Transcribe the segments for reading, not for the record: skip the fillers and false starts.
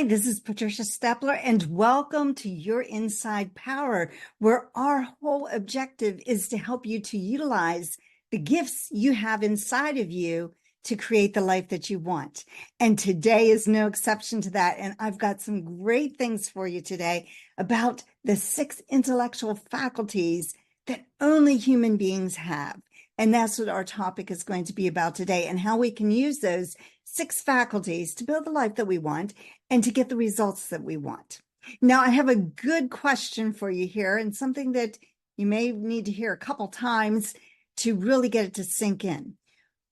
Hi, this is Patricia Stepler, and welcome to Your Inside Power, where our whole objective is to help you to utilize the gifts you have inside of you to create the life that you want. And today is no exception to that. And I've got some great things for you today about the 6 intellectual faculties that only human beings have. And that's what our topic is going to be about today, and how we can use those 6 faculties to build the life that we want and to get the results that we want. Now, I have a good question for you here, and something that you may need to hear a couple times to really get it to sink in.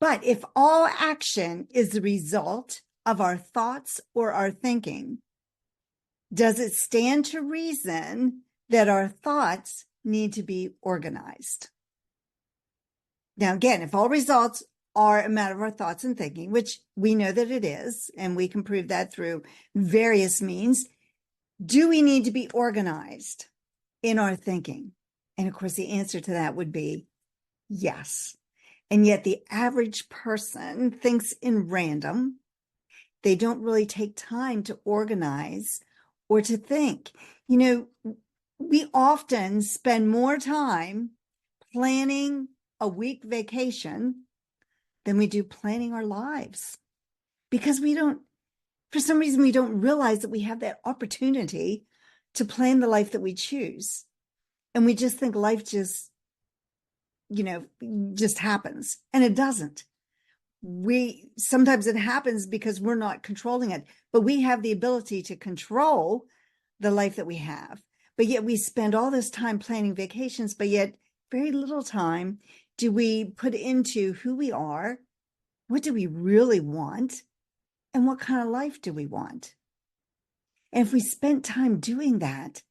But if all action is the result of our thoughts or our thinking, does it stand to reason that our thoughts need to be organized? Now, again, if all results are a matter of our thoughts and thinking, which we know that it is, and we can prove that through various means, do we need to be organized in our thinking? And of course, the answer to that would be yes. And yet the average person thinks in random. They don't really take time to organize or to think. You know, we often spend more time planning a week vacation than we do planning our lives, because for some reason, we don't realize that we have that opportunity to plan the life that we choose. And we just think life just happens, and it doesn't. Sometimes it happens because we're not controlling it, but we have the ability to control the life that we have. But yet we spend all this time planning vacations, but yet very little time do we put into who we are, what do we really want, and what kind of life do we want? And if we spent time doing that,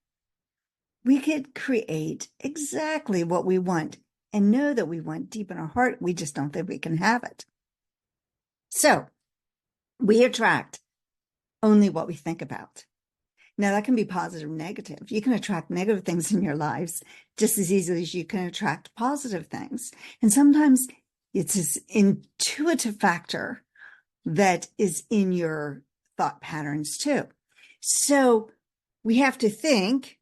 we could create exactly what we want and know that we want deep in our heart. We just don't think we can have it. So we attract only what we think about. Now, that can be positive or negative. You can attract negative things in your lives just as easily as you can attract positive things. And sometimes it's this intuitive factor that is in your thought patterns too. So we have to think,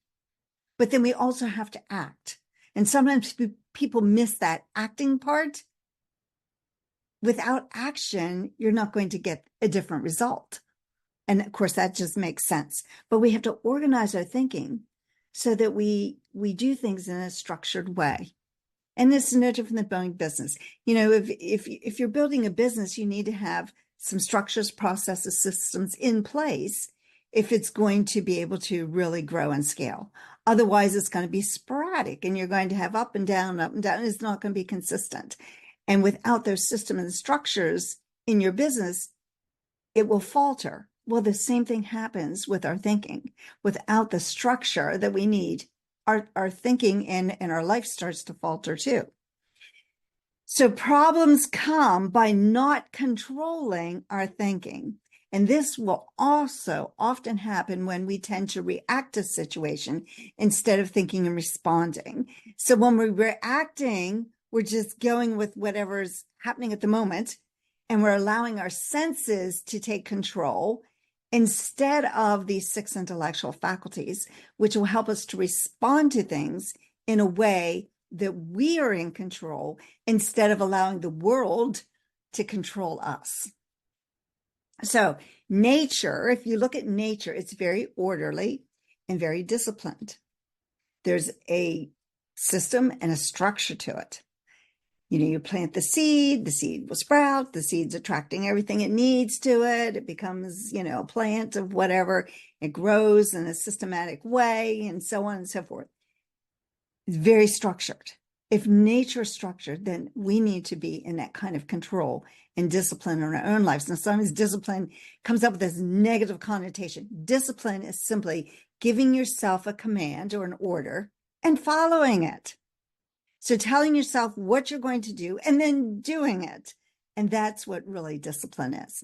but then we also have to act. And sometimes people miss that acting part. Without action, you're not going to get a different result. And of course, that just makes sense. But we have to organize our thinking so that we do things in a structured way. And this is no different than building business. You know, if you're building a business, you need to have some structures, processes, systems in place if it's going to be able to really grow and scale. Otherwise, it's going to be sporadic, and you're going to have up and down, and it's not going to be consistent. And without those systems and structures in your business, it will falter. Well, the same thing happens with our thinking. Without the structure that we need, our thinking and our life starts to falter too. So problems come by not controlling our thinking. And this will also often happen when we tend to react to a situation instead of thinking and responding. So when we're reacting, we're just going with whatever's happening at the moment, and we're allowing our senses to take control instead of these 6 intellectual faculties, which will help us to respond to things in a way that we are in control instead of allowing the world to control us. So nature, if you look at nature, it's very orderly and very disciplined. There's a system and a structure to it. You know, you plant the seed will sprout, the seed's attracting everything it needs to it. It becomes, a plant of whatever. It grows in a systematic way, and so on and so forth. It's very structured. If nature is structured, then we need to be in that kind of control and discipline in our own lives. Now, sometimes discipline comes up with this negative connotation. Discipline is simply giving yourself a command or an order and following it. So telling yourself what you're going to do and then doing it. And that's what really discipline is.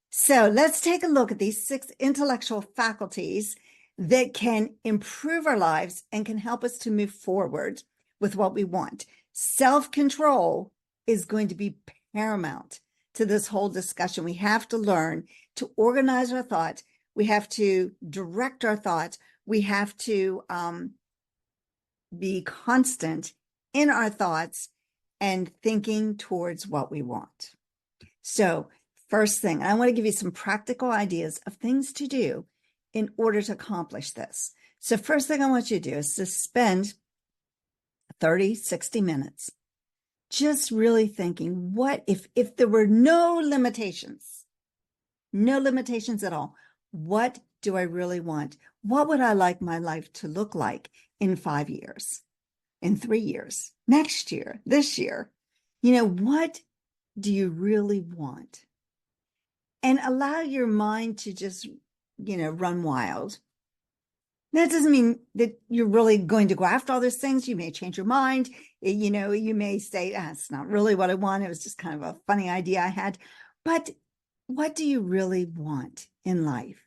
So let's take a look at these 6 intellectual faculties that can improve our lives and can help us to move forward with what we want. Self-control is going to be paramount to this whole discussion. We have to learn to organize our thoughts. We have to direct our thoughts. We have to be constant in our thoughts and thinking towards what we want. So first thing, I want to give you some practical ideas of things to do in order to accomplish this. So first thing I want you to do is to spend 30, 60 minutes just really thinking, what if there were no limitations at all, what do I really want? What would I like my life to look like in 5 years, in 3 years, next year, this year? What do you really want? And allow your mind to just, run wild. That doesn't mean that you're really going to go after all those things. You may change your mind. You may say, it's not really what I want. It was just kind of a funny idea I had. But what do you really want in life?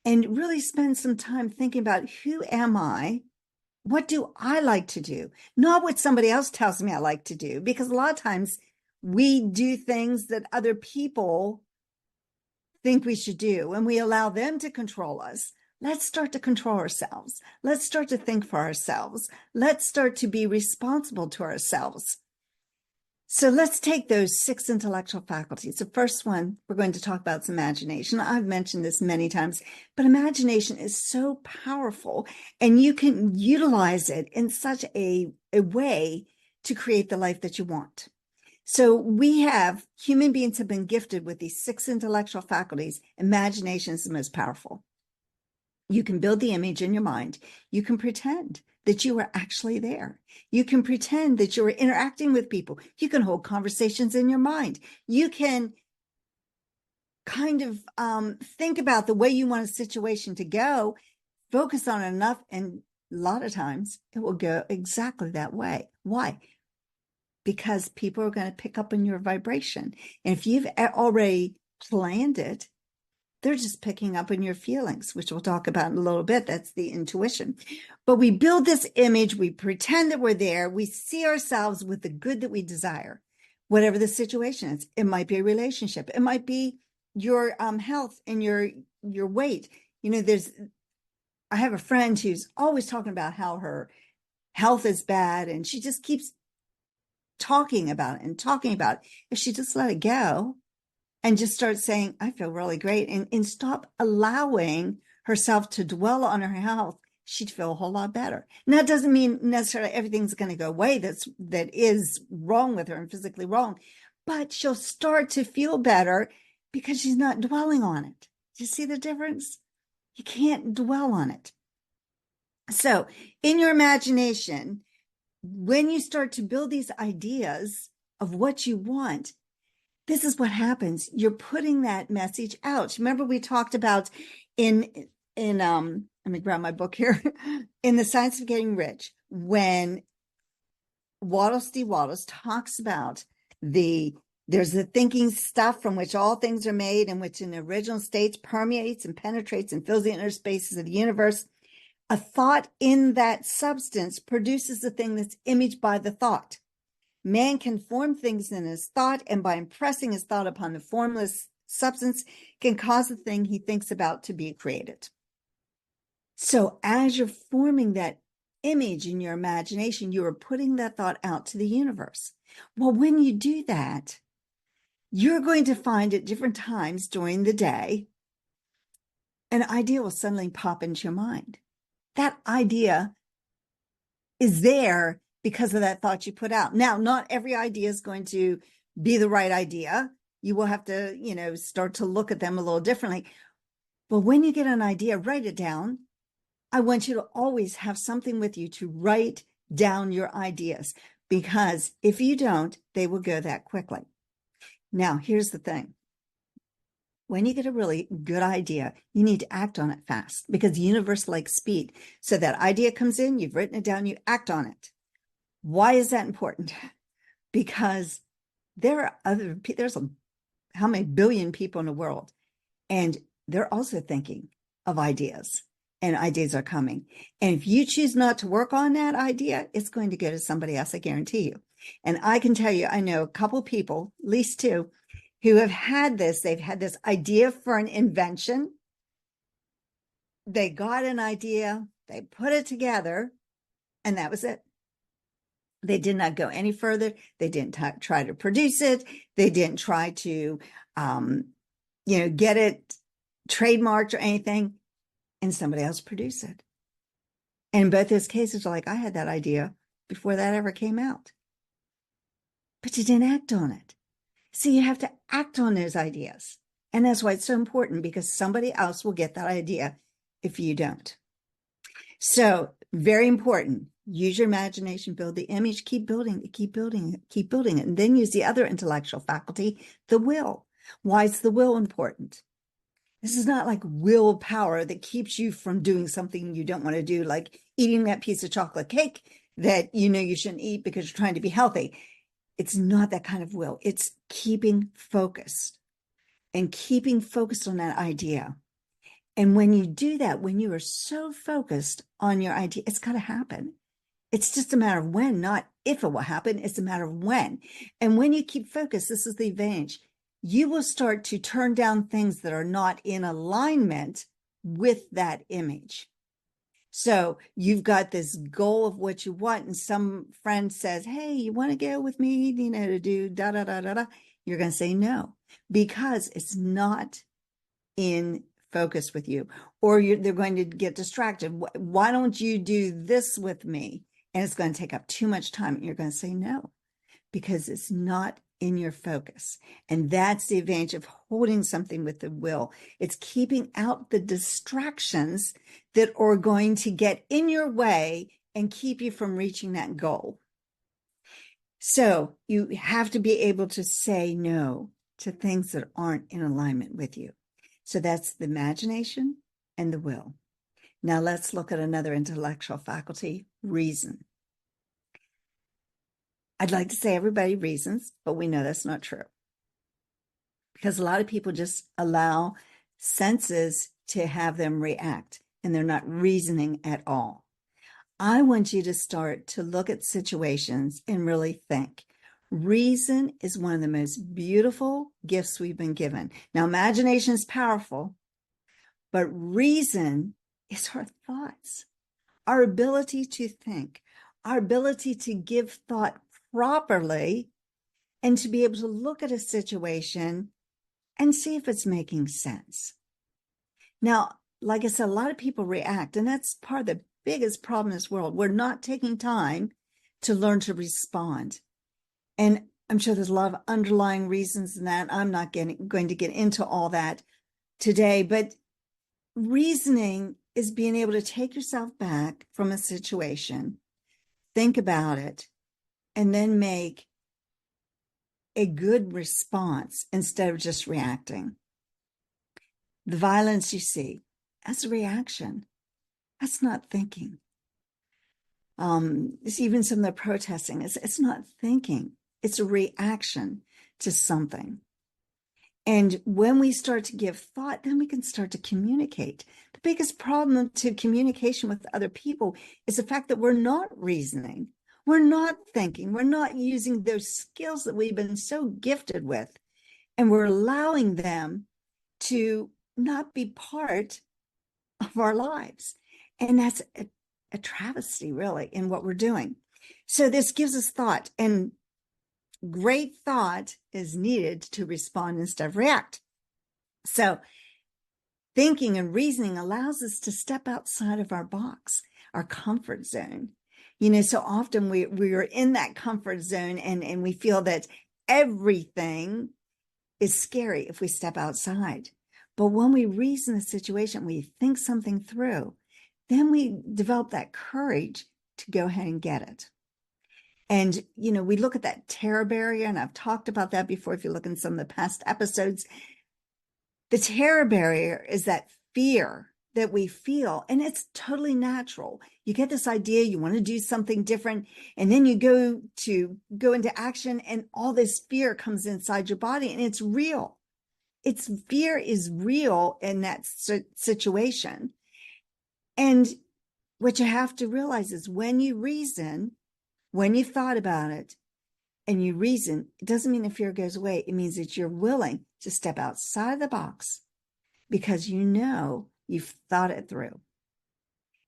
And really spend some time thinking about, who am I? What do I like to do? Not what somebody else tells me I like to do, because a lot of times we do things that other people think we should do, and we allow them to control us. Let's start to control ourselves. Let's start to think for ourselves. Let's start to be responsible to ourselves. So let's take those 6 intellectual faculties. The first one, we're going to talk about is imagination. I've mentioned this many times, but imagination is so powerful, and you can utilize it in such a way to create the life that you want. So human beings have been gifted with these 6 intellectual faculties. Imagination is the most powerful. You can build the image in your mind. You can pretend that you are actually there. You can pretend that you're interacting with people. You can hold conversations in your mind. You can kind of think about the way you want a situation to go, focus on it enough, and a lot of times it will go exactly that way. Why? Because people are going to pick up on your vibration. And if you've already planned it, they're just picking up on your feelings, which we'll talk about in a little bit. That's the intuition. But we build this image. We pretend that we're there. We see ourselves with the good that we desire, whatever the situation is. It might be a relationship. It might be your health and your weight. I have a friend who's always talking about how her health is bad, and she just keeps talking about it. If she just let it go and just start saying, I feel really great, and stop allowing herself to dwell on her health, she'd feel a whole lot better. Now, that doesn't mean necessarily everything's going to go away that is wrong with her and physically wrong, but she'll start to feel better because she's not dwelling on it. Do you see the difference? You can't dwell on it. So in your imagination, when you start to build these ideas of what you want, this is what happens. You're putting that message out. Remember, we talked about in let me grab my book here, in The Science of Getting Rich, when Steve Wallace talks about there's the thinking stuff from which all things are made, and which in the original states permeates and penetrates and fills the inner spaces of the universe. A thought in that substance produces the thing that's imaged by the thought. Man can form things in his thought, and by impressing his thought upon the formless substance, can cause the thing he thinks about to be created. So as you're forming that image in your imagination, you are putting that thought out to the universe. Well, when you do that, you're going to find at different times during the day, an idea will suddenly pop into your mind. That idea is there because of that thought you put out. Now, not every idea is going to be the right idea. You will have to, start to look at them a little differently. But when you get an idea, write it down. I want you to always have something with you to write down your ideas, because if you don't, they will go that quickly. Now, here's the thing. When you get a really good idea, you need to act on it fast, because the universe likes speed. So that idea comes in, you've written it down, you act on it. Why is that important? Because there's how many billion people in the world, and they're also thinking of ideas, and ideas are coming. And if you choose not to work on that idea, it's going to go to somebody else, I guarantee you. And I can tell you, I know a couple people, at least 2, who have had this. They've had this idea for an invention, they got an idea, they put it together, and that was it. They did not go any further. They didn't try to produce it. They didn't try to, get it trademarked or anything, and somebody else produce it. And in both those cases, like, I had that idea before that ever came out, but you didn't act on it. So you have to act on those ideas. And that's why it's so important, because somebody else will get that idea if you don't. So very important. Use your imagination, build the image, keep building it, keep building it, keep building it. And then use the other intellectual faculty, the will. Why is the will important? This is not like willpower that keeps you from doing something you don't want to do, like eating that piece of chocolate cake that you know you shouldn't eat because you're trying to be healthy. It's not that kind of will. It's keeping focused and keeping focused on that idea. And when you do that, when you are so focused on your idea, it's got to happen. It's just a matter of when, not if it will happen. It's a matter of when. And when you keep focused, this is the advantage. You will start to turn down things that are not in alignment with that image. So you've got this goal of what you want, and some friend says, hey, you want to go with me, to do da, da, da, da, da. You're going to say no, because it's not in focus with you, or they're going to get distracted. Why don't you do this with me? And it's going to take up too much time. And you're going to say no, because it's not in your focus. And that's the advantage of holding something with the will. It's keeping out the distractions that are going to get in your way and keep you from reaching that goal. So you have to be able to say no to things that aren't in alignment with you. So that's the imagination and the will. Now let's look at another intellectual faculty, reason. I'd like to say everybody reasons, but we know that's not true, because a lot of people just allow senses to have them react, and they're not reasoning at all. I want you to start to look at situations and really think. Reason is one of the most beautiful gifts we've been given. Now, imagination is powerful, but reason is our thoughts, our ability to think, our ability to give thought properly, and to be able to look at a situation and see if it's making sense. Now, like I said, a lot of people react, and that's part of the biggest problem in this world. We're not taking time to learn to respond. And I'm sure there's a lot of underlying reasons in that. I'm not going to get into all that today, but reasoning is being able to take yourself back from a situation, think about it, and then make a good response instead of just reacting. The violence you see, that's a reaction. That's not thinking. It's even some of the protesting. It's not thinking. It's a reaction to something. And when we start to give thought, then we can start to communicate. The biggest problem to communication with other people is the fact that we're not reasoning. We're not thinking. We're not using those skills that we've been so gifted with. And we're allowing them to not be part of our lives. And that's a travesty, really, in what we're doing. So this gives us thought, and great thought is needed to respond instead of react. So thinking and reasoning allows us to step outside of our box, our comfort zone. So often we are in that comfort zone, and we feel that everything is scary if we step outside. But when we reason a situation, we think something through, then we develop that courage to go ahead and get it. And, we look at that terror barrier, and I've talked about that before. If you look in some of the past episodes, the terror barrier is that fear that we feel, and it's totally natural. You get this idea, you want to do something different, and then you go into action, and all this fear comes inside your body, and it's real. Fear is real in that situation. And what you have to realize is when you reason, when you've thought about it and you reason, it doesn't mean the fear goes away. It means that you're willing to step outside the box, because you know You've thought it through.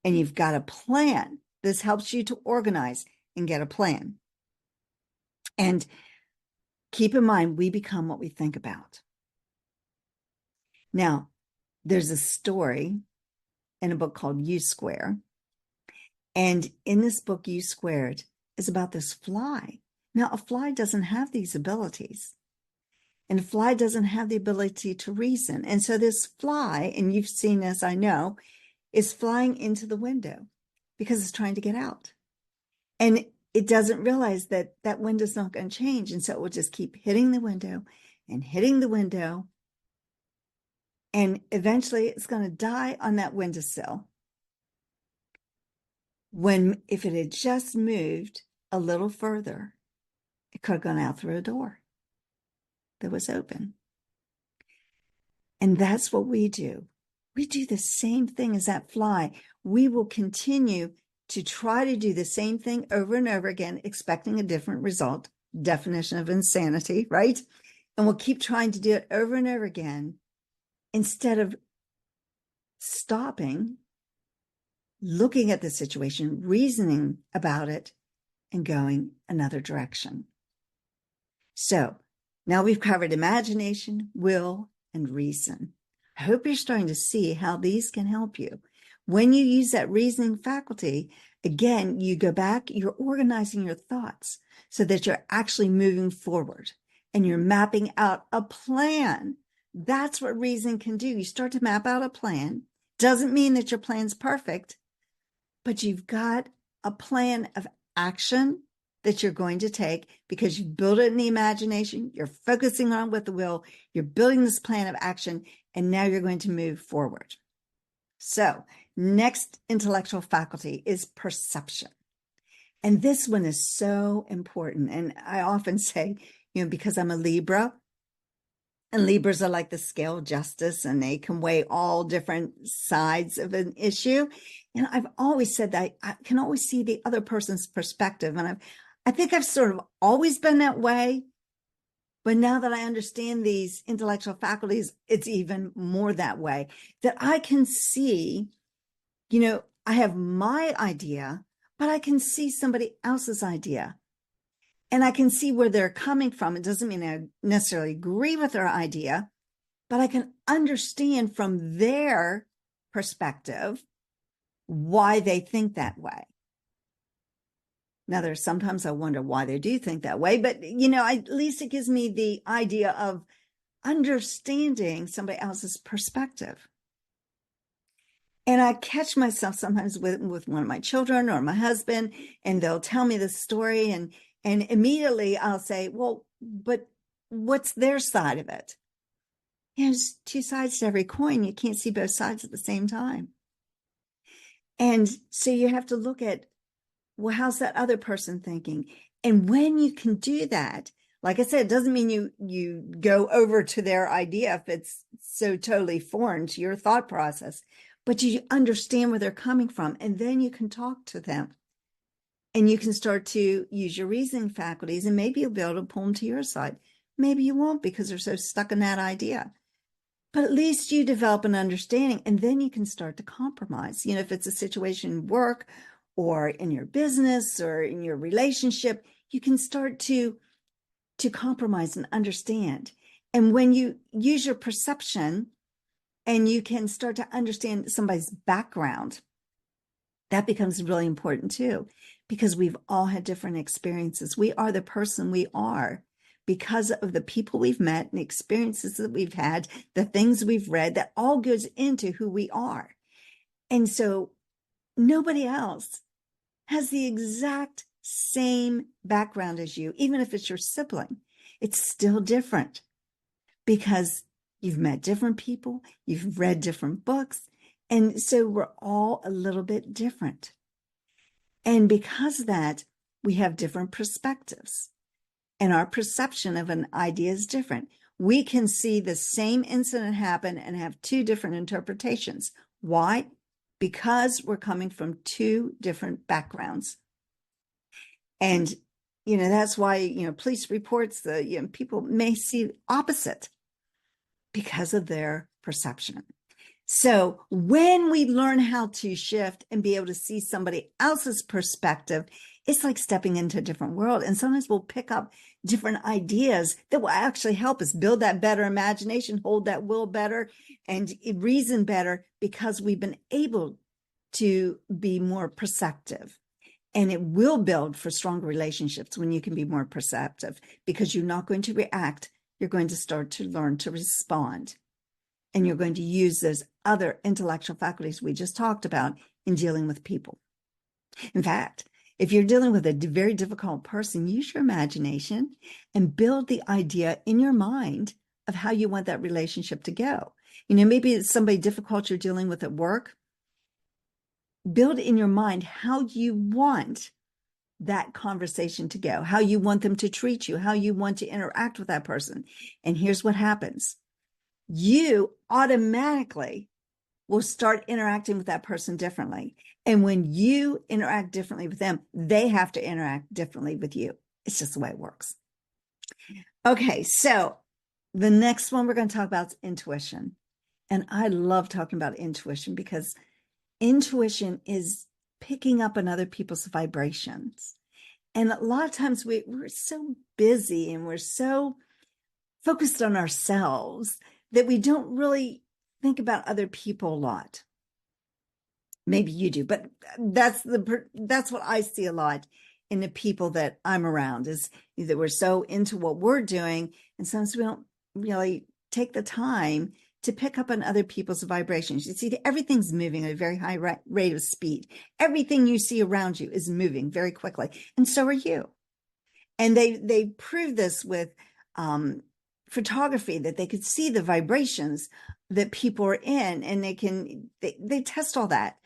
And you've got a plan. This helps you to organize and get a plan. And keep in mind, we become what we think about. Now, there's a story in a book called U Square. And in this book, U Squared is about this fly. Now, a fly doesn't have these abilities. And a fly doesn't have the ability to reason. And so this fly, and you've seen this, I know, is flying into the window because it's trying to get out. And it doesn't realize that that window's not going to change. And so it will just keep hitting the window and hitting the window. And eventually it's going to die on that windowsill. When if it had just moved a little further, it could have gone out through a door that was open. And that's what we do. We do the same thing as that fly. We will continue to try to do the same thing over and over again, expecting a different result. Definition of insanity, right? And we'll keep trying to do it over and over again instead of stopping, looking at the situation, reasoning about it, and going another direction. So now we've covered imagination, will, and reason. I hope you're starting to see how these can help you. When you use that reasoning faculty, again, you go back, you're organizing your thoughts so that you're actually moving forward and you're mapping out a plan. That's what reasoning can do. You start to map out a plan. Doesn't mean that your plan's perfect, but you've got a plan of action that you're going to take because you build it in the imagination, you're focusing on it with the will, you're building this plan of action, and now you're going to move forward. So next intellectual faculty is perception. And this one is so important. And I often say, because I'm a Libra, and Libras are like the scale of justice, and they can weigh all different sides of an issue. And I've always said that I can always see the other person's perspective. And I think I've sort of always been that way. But now that I understand these intellectual faculties, it's even more that way, that I can see, I have my idea, but I can see somebody else's idea. And I can see where they're coming from. It doesn't mean I necessarily agree with their idea, but I can understand from their perspective why they think that way. Now, there's sometimes I wonder why they do think that way, but, at least it gives me the idea of understanding somebody else's perspective. And I catch myself sometimes with one of my children or my husband, and they'll tell me the story, and immediately I'll say, well, but what's their side of it? There's two sides to every coin. You can't see both sides at the same time. And so you have to look at, well, how's that other person thinking? And when you can do that, like I said, it doesn't mean you go over to their idea if it's so totally foreign to your thought process, but you understand where they're coming from, and then you can talk to them. And you can start to use your reasoning faculties, and maybe you'll be able to pull them to your side. Maybe you won't because they're so stuck in that idea. But at least you develop an understanding, and then you can start to compromise. If it's a situation in work or in your business or in your relationship, you can start to compromise and understand. And when you use your perception and you can start to understand somebody's background, that becomes really important too, because we've all had different experiences. We are the person we are because of the people we've met and experiences that we've had, the things we've read, that all goes into who we are. And so nobody else has the exact same background as you, even if it's your sibling. It's still different because you've met different people, you've read different books, and so we're all a little bit different. And because of that, we have different perspectives, and our perception of an idea is different. We can see the same incident happen and have two different interpretations. Why? Because we're coming from two different backgrounds. And, that's why, police reports, people may see opposite because of their perception. So when we learn how to shift and be able to see somebody else's perspective, it's like stepping into a different world. And sometimes we'll pick up different ideas that will actually help us build that better imagination, hold that will better, and reason better, because we've been able to be more perceptive. And it will build for stronger relationships when you can be more perceptive, because you're not going to react. You're going to start to learn to respond. And you're going to use those other intellectual faculties we just talked about in dealing with people. In fact, if you're dealing with a very difficult person, use your imagination and build the idea in your mind of how you want that relationship to go. Maybe it's somebody difficult you're dealing with at work. Build in your mind how you want that conversation to go, how you want them to treat you, how you want to interact with that person. And here's what happens. You automatically will start interacting with that person differently. And when you interact differently with them, they have to interact differently with you. It's just the way it works. Okay, so the next one we're going to talk about is intuition. And I love talking about intuition, because intuition is picking up on other people's vibrations. And a lot of times we're so busy and we're so focused on ourselves that we don't really think about other people a lot. Maybe you do, but that's what I see a lot in the people that I'm around, is that we're so into what we're doing, and sometimes we don't really take the time to pick up on other people's vibrations. You see, everything's moving at a very high rate of speed. Everything you see around you is moving very quickly, and so are you. And they prove this with photography, that they could see the vibrations that people are in, and they test all that.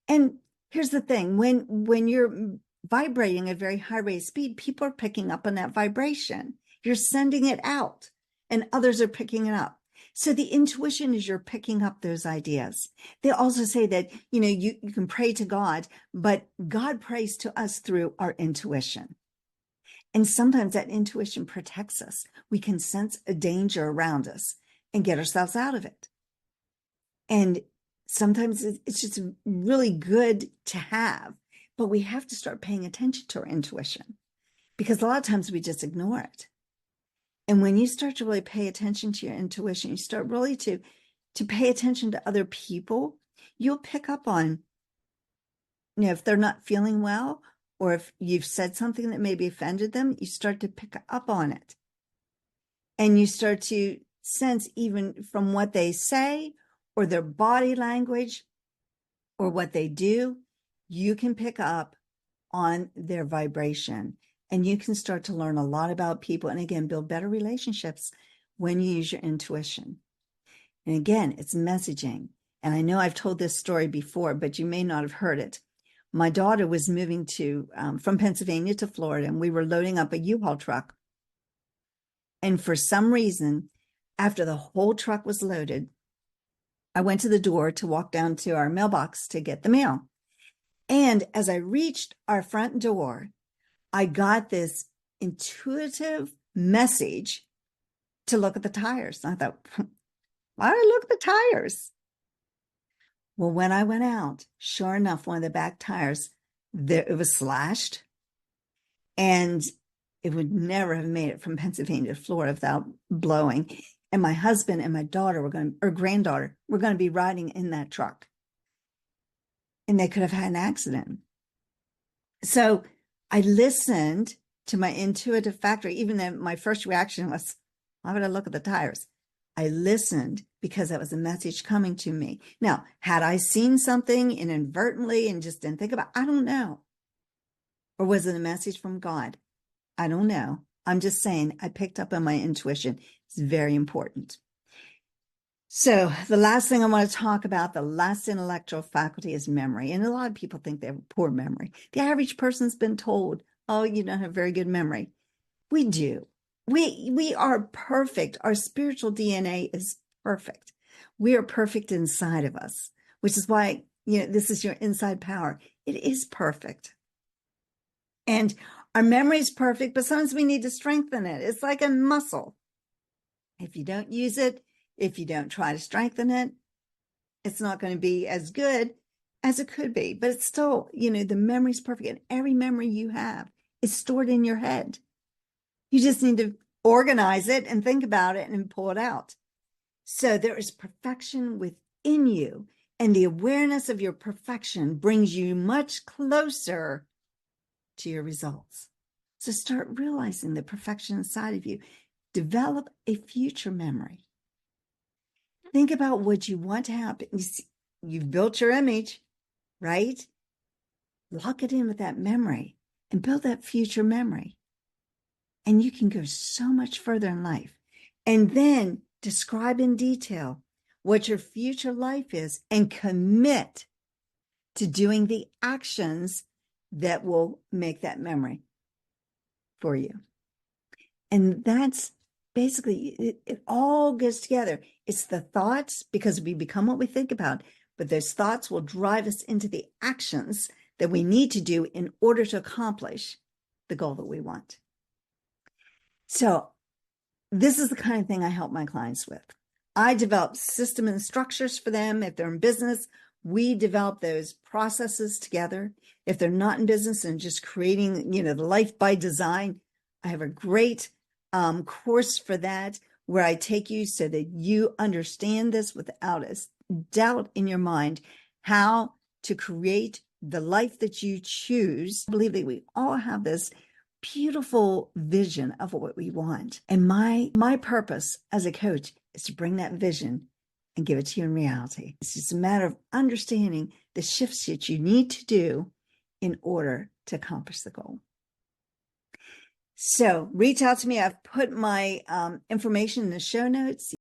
And here's the thing, when you're vibrating at a very high rate of speed, people are picking up on that vibration. You're sending it out and others are picking it up. So the intuition is you're picking up those ideas. They also say that, you can pray to God, but God prays to us through our intuition. And sometimes that intuition protects us. We can sense a danger around us and get ourselves out of it. And sometimes it's just really good to have, but we have to start paying attention to our intuition, because a lot of times we just ignore it. And when you start to really pay attention to your intuition, you start really to pay attention to other people, you'll pick up on, if they're not feeling well, or if you've said something that maybe offended them, you start to pick up on it. And you start to sense, even from what they say or their body language or what they do, you can pick up on their vibration. And you can start to learn a lot about people, and again, build better relationships when you use your intuition. And again, it's messaging. And I know I've told this story before, but you may not have heard it. My daughter was moving from Pennsylvania to Florida, and we were loading up a U-Haul truck. And for some reason, after the whole truck was loaded, I went to the door to walk down to our mailbox to get the mail. And as I reached our front door, I got this intuitive message to look at the tires. And I thought, why do I look at the tires? Well, when I went out, sure enough, one of the back tires, it was slashed, and it would never have made it from Pennsylvania to Florida without blowing. And my husband and my daughter granddaughter were going to be riding in that truck, and they could have had an accident. So I listened to my intuitive factor, even though my first reaction was, why would I look at the tires? I listened because that was a message coming to me. Now, had I seen something inadvertently and just didn't think about it? I don't know. Or was it a message from God? I don't know. I'm just saying I picked up on my intuition. It's very important. So the last thing I want to talk about, the last intellectual faculty, is memory. And a lot of people think they have poor memory. The average person's been told, oh, you don't have very good memory. We do. We are perfect. Our spiritual DNA is perfect. We are perfect inside of us, which is why, this is your inside power. It is perfect. And our memory is perfect, but sometimes we need to strengthen it. It's like a muscle. If you don't use it, if you don't try to strengthen it, It's not going to be as good as it could be, but it's still, the memory's perfect. And every memory you have is stored in your head. You just need to organize it and think about it and pull it out. So there is perfection within you, and the awareness of your perfection brings you much closer to your results. So start realizing the perfection inside of you. Develop a future memory. Think about what you want to happen. You've built your image, right? Lock it in with that memory and build that future memory. And you can go so much further in life. And then describe in detail what your future life is and commit to doing the actions that will make that memory for you. And that's basically, it all goes together. It's the thoughts, because we become what we think about, but those thoughts will drive us into the actions that we need to do in order to accomplish the goal that we want. So this is the kind of thing I help my clients with. I develop system and structures for them. If they're in business, we develop those processes together. If they're not in business and just creating, the life by design, I have a great course for that, where I take you so that you understand this without a doubt in your mind, how to create the life that you choose. I believe that we all have this beautiful vision of what we want. And my purpose as a coach is to bring that vision and give it to you in reality. It's just a matter of understanding the shifts that you need to do in order to accomplish the goal. So reach out to me. I've put my information in the show notes.